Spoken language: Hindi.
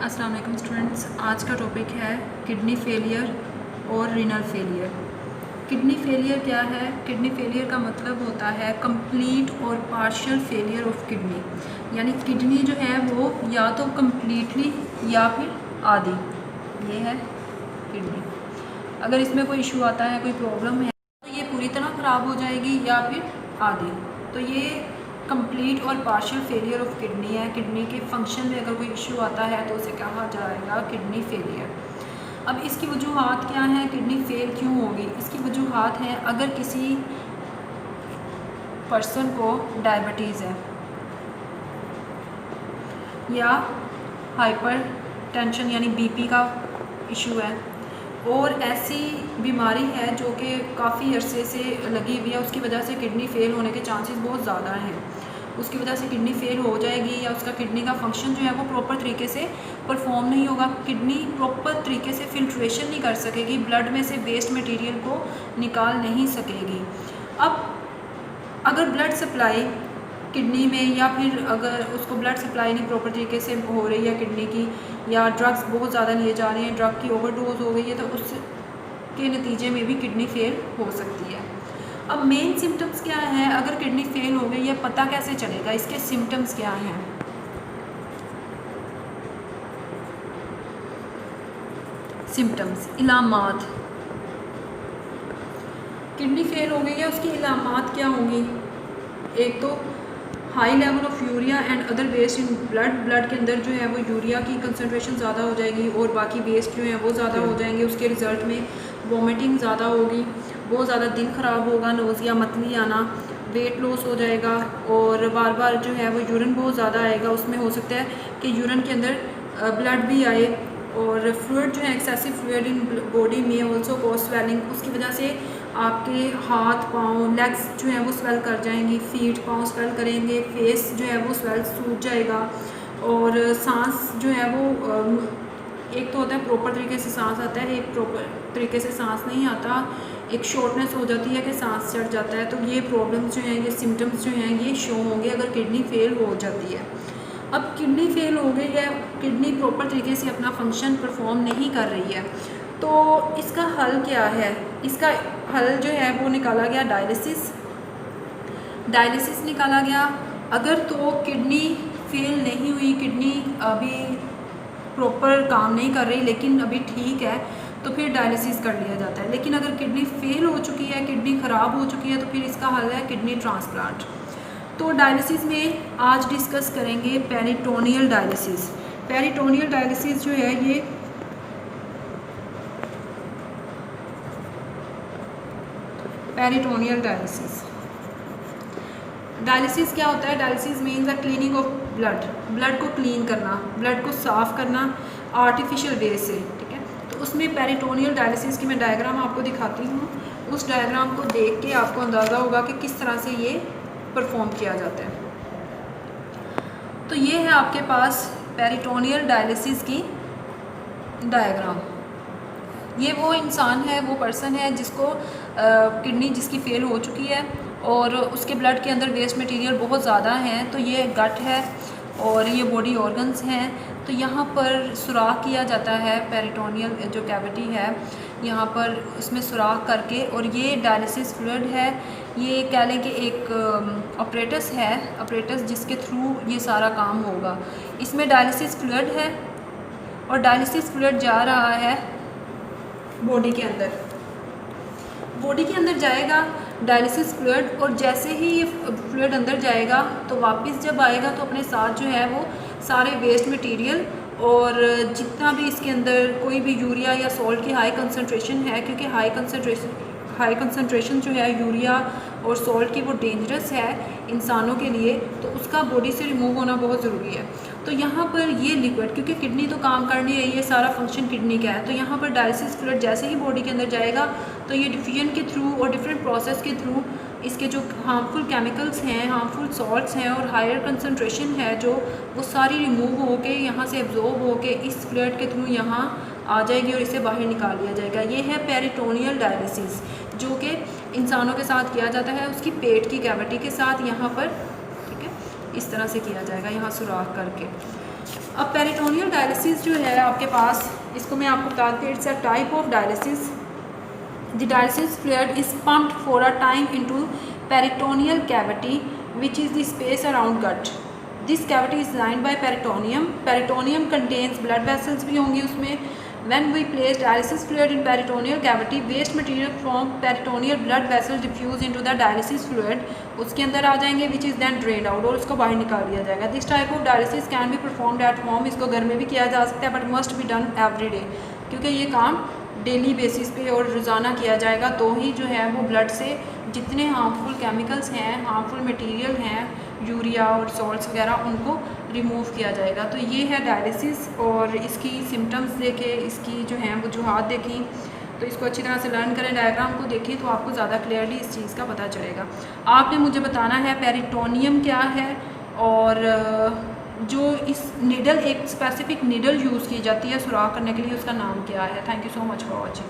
अस्सलाम वालेकुम स्टूडेंट्स। आज का टॉपिक है किडनी फेलियर और रीनल फेलियर। किडनी फेलियर क्या है? किडनी फेलियर का मतलब होता है कंप्लीट और पार्शियल फेलियर ऑफ किडनी, यानी किडनी जो है वो या तो कम्प्लीटली या फिर आधी, ये है किडनी। अगर इसमें कोई इशू आता है, कोई प्रॉब्लम है, तो ये पूरी तरह ख़राब हो जाएगी या फिर आधी। तो ये कंप्लीट और पार्शियल फेलियर ऑफ किडनी है। किडनी के फंक्शन में अगर कोई इशू आता है तो उसे कहा जाएगा किडनी फेलियर। अब इसकी वजूहात क्या हैं? किडनी फेल क्यों होगी? इसकी वजूहात हैं, अगर किसी पर्सन को डायबिटीज़ है या हाइपर टेंशन यानी बीपी का इशू है, और ऐसी बीमारी है जो कि काफ़ी अरसे से लगी हुई है, उसकी वजह से किडनी फेल होने के चांसेस बहुत ज़्यादा हैं। उसकी वजह से किडनी फेल हो जाएगी या उसका किडनी का फंक्शन जो है वो प्रॉपर तरीके से परफॉर्म नहीं होगा। किडनी प्रॉपर तरीके से फिल्ट्रेशन नहीं कर सकेगी, ब्लड में से वेस्ट मटेरियल को निकाल नहीं सकेगी। अब अगर ब्लड सप्लाई किडनी में, या फिर अगर उसको ब्लड सप्लाई नहीं प्रॉपर तरीके से हो रही है किडनी की, या ड्रग्स बहुत ज़्यादा लिए जा रहे हैं, ड्रग की ओवरडोज हो गई है, तो उसके नतीजे में भी किडनी फेल हो सकती है। अब मेन सिम्टम्स क्या हैं? अगर किडनी फेल हो गई है, पता कैसे चलेगा? इसके सिम्टम्स क्या हैं? सिम्टम्स, इलामात। किडनी फेल हो गई है, उसकी इलामात क्या होंगी? एक तो high level of urea and other waste in blood के अंदर जो है वो यूरिया की कंसनट्रेशन ज़्यादा हो जाएगी और बाकी वेस्ट जो है वो ज़्यादा हो जाएंगे। उसके रिज़ल्ट में वॉमिटिंग ज़्यादा होगी, बहुत ज़्यादा दिल ख़राब होगा, नोज़िया मतली आना, वेट लॉस हो जाएगा, और बार बार जो है वो यूरिन बहुत ज़्यादा आएगा। उसमें हो सकता है कि यूरिन के अंदर ब्लड भी आए, और फ्लूइड जो है एक्सेसिव फ्लूइड इन बॉडी में ऑल्सो कॉज स्वेलिंग। उसकी वजह से आपके हाथ पाँव लेग्स जो है वो स्वेल कर जाएंगी, फीट पाँव स्वेल करेंगे, फेस जो है वो स्वेल सूज जाएगा, और सांस जो है वो एक तो होता है प्रॉपर तरीके से सांस आता है, एक प्रॉपर तरीके से सांस नहीं आता, एक शॉर्टनेस हो जाती है कि सांस चढ़ जाता है। तो ये प्रॉब्लम्स जो हैं, ये सिम्टम्स जो हैं, ये शो होंगे अगर किडनी फेल हो जाती है। अब किडनी फेल हो गई है, किडनी प्रॉपर तरीके से अपना फंक्शन परफॉर्म नहीं कर रही है, तो इसका हल क्या है? इसका हल जो है वो निकाला गया डायलिसिस निकाला गया। अगर तो किडनी फेल नहीं हुई, किडनी अभी प्रॉपर काम नहीं कर रही लेकिन अभी ठीक है, तो फिर डायलिसिस कर लिया जाता है। लेकिन अगर किडनी फेल हो चुकी है, किडनी ख़राब हो चुकी है, तो फिर इसका हल है किडनी ट्रांसप्लांट। तो डायलिसिस में आज डिस्कस करेंगे पेरिटोनियल डायलिसिस। पेरिटोनियल डायलिसिस जो है ये पेरिटोनियल डायलिसिस क्या होता है? Dialysis means the cleaning of blood को क्लीन करना, ब्लड को साफ़ करना आर्टिफिशियल वे से, ठीक है। तो उसमें पेरिटोनियल डायलिसिस की मैं डायग्राम आपको दिखाती हूँ। उस डायग्राम को देख के आपको अंदाज़ा होगा कि किस तरह से ये परफॉर्म किया जाता है। तो ये है आपके पास पेरिटोनियल डायलिसिस की डायग्राम। ये वो इंसान है, वो पर्सन है जिसको किडनी जिसकी फेल हो चुकी है और उसके ब्लड के अंदर वेस्ट मटेरियल बहुत ज़्यादा हैं। तो ये गट है और ये बॉडी ऑर्गन्स हैं। तो यहाँ पर सुराख किया जाता है, पेरिटोनियल जो कैविटी है यहाँ पर उसमें सुराख करके, और ये डायलिसिस फ्लूइड है। ये कह लें कि एक ऑपरेटस है, ऑपरेटस जिसके थ्रू ये सारा काम होगा। इसमें डायलिसिस फ्लूइड है और डायलिसिस फ्लूइड जा रहा है बॉडी के अंदर जाएगा डायलिसिस फ्लूइड, और जैसे ही ये फ्लूइड अंदर जाएगा तो वापस जब आएगा तो अपने साथ जो है वो सारे वेस्ट मटेरियल और जितना भी इसके अंदर कोई भी यूरिया या सॉल्ट की हाई कंसंट्रेशन है, क्योंकि हाई कंसंट्रेशन जो है यूरिया और सॉल्ट की वो डेंजरस है इंसानों के लिए, तो उसका बॉडी से रिमूव होना बहुत ज़रूरी है। तो यहाँ पर ये लिक्विड, क्योंकि किडनी तो काम करनी है, ये सारा फंक्शन किडनी का है, तो यहाँ पर डायलिसिस फ्लूइड जैसे ही बॉडी के अंदर जाएगा तो ये डिफ्यूजन के थ्रू और डिफरेंट प्रोसेस के थ्रू इसके जो हार्मफुल केमिकल्स हैं, हार्मफुल सॉल्ट्स हैं और हायर कंसंट्रेशन है जो, वो सारी रिमूव होके यहाँ से एब्जॉर्ब होके इस फ्लूइड के थ्रू यहाँ आ जाएगी और इसे बाहर निकाल लिया जाएगा। ये है पेरिटोनियल डायलिसिस, जो कि इंसानों के साथ किया जाता है उसकी पेट की कैविटी के साथ यहाँ पर, ठीक है, इस तरह से किया जाएगा यहाँ सुराख करके। अब पेरिटोनियल डायलिसिस जो है आपके पास, इसको मैं आपको बताती हूँ, it's a type of dialysis. The dialysis fluid is pumped for a time into peritoneal cavity which is the space around gut. This cavity is lined by peritoneum. Peritoneum contains blood vessels भी होंगी उसमें। When we place dialysis fluid in peritoneal cavity, waste material from peritoneal blood vessels diffuse into the dialysis fluid, उसके अंदर आ जाएंगे, which is then drained out, और उसको बाहर निकाल दिया जाएगा। This type of dialysis can be performed at home, इसको घर में भी किया जा सकता है, but must be done every day, क्योंकि ये काम डेली बेसिस पे और रोज़ाना किया जाएगा, तो ही जो है वो ब्लड से जितने हार्मफुल केमिकल्स हैं, हार्मफुल मटेरियल हैं, यूरिया और सॉल्ट्स वगैरह, उनको रिमूव किया जाएगा। तो ये है डायलिसिस, और इसकी सिम्टम्स देखें, इसकी जो हैं वजूहात देखें, तो इसको अच्छी तरह से लर्न करें, डायग्राम को देखें, तो आपको ज़्यादा क्लियरली इस चीज़ का पता चलेगा। आपने मुझे बताना है पेरिटोनियम क्या है, और जो इस निडल, एक स्पेसिफिक निडल यूज़ की जाती है सुराख करने के लिए, उसका नाम क्या है। Thank you so much for watching.